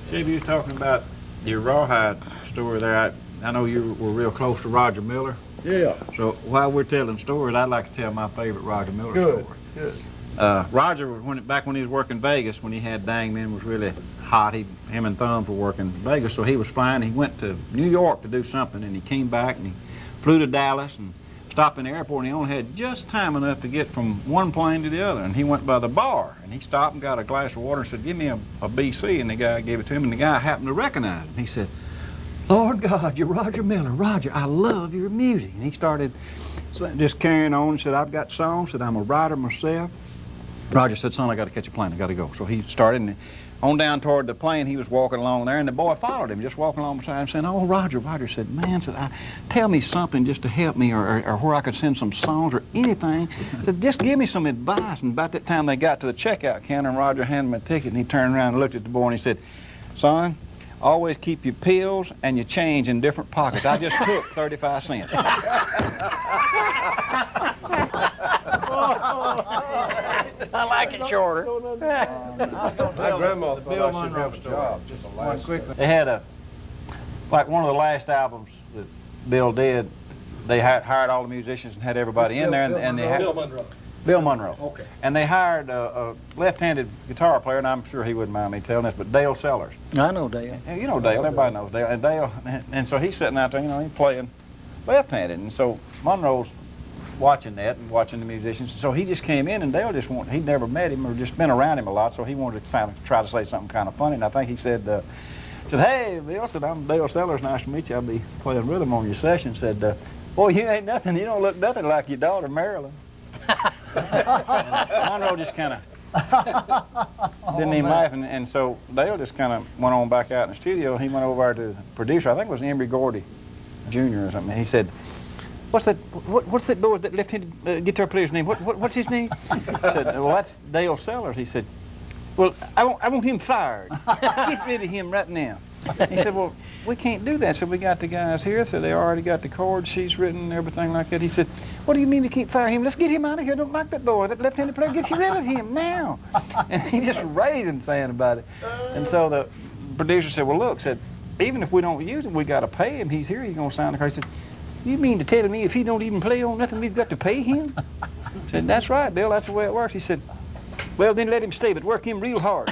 Steve, you was talking about your rawhide story there. I know you were real close to Roger Miller. Yeah. So while we're telling stories, I'd like to tell my favorite Roger Miller story. Good. Roger, back when he was working Vegas, when he had Dangman was really hot, him and Thumbs were working Vegas, so he was flying. He went to New York to do something, and he came back and he flew to Dallas and stopped in the airport, and he only had just time enough to get from one plane to the other. And he went by the bar, and he stopped and got a glass of water and said, "Give me a BC," and the guy gave it to him, and the guy happened to recognize him. He said, "Lord God, you're Roger Miller. Roger, I love your music." And he started just carrying on and said, "I've got songs," said, "I'm a writer myself." Roger said, "Son, I got to catch a plane. I got to go." So he started, and on down toward the plane, he was walking along there, and the boy followed him, just walking along beside him, saying, "Oh, Roger." Roger said, "Man," said, "tell me something just to help me, or where I could send some songs or anything." Said, "Just give me some advice." And about that time, they got to the checkout counter, and Roger handed him a ticket, and he turned around and looked at the boy, and he said, "Son, always keep your pills and your change in different pockets. I just took 35 cents. I like it shorter. I was going to tell the Bill Monroe story. Just one quickly. They had like one of the last albums that Bill did, they hired all the musicians and had everybody in there. And they had Bill Monroe. Bill Monroe. Okay. And they hired a left-handed guitar player, and I'm sure he wouldn't mind me telling this, but Dale Sellers. I know Dale. You know Dale, everybody knows Dale. And Dale, and so he's sitting out there, he's playing left-handed. And so Monroe's watching that and watching the musicians. So he just came in, and Dale he'd never met him or just been around him a lot, so he wanted to try to say something kind of funny. And I think he said, "Hey, Bill," said, "I'm Dale Sellers. Nice to meet you. I'll be playing rhythm on your session." Said, "Boy, you ain't nothing. You don't look nothing like your daughter, Marilyn." And Monroe just kind of didn't even laugh, and so Dale just kind of went on back out in the studio. He went over to the producer, I think it was Embry Gordy Jr. or something. He said, What's that boy, that left-handed guitar player's name? What's his name?" I said, "Well, that's Dale Sellers." He said, "Well, I want him fired. Get rid of him right now." He said, "Well, we can't do that." So we got the guys here, so they already got the chord sheets written and everything like that. He said, "What do you mean we can't fire him? Let's get him out of here. I don't like that boy. That left-handed player, get rid of him now." And he just raised saying about it. And so the producer said, "Well, look," said, "even if we don't use him, we got to pay him. He's here. He's going to sign the card." He said, "You mean to tell me if he don't even play on nothing, we've got to pay him?" I said, "That's right, Bill. That's the way it works." He said, "Well, then let him stay, but work him real hard."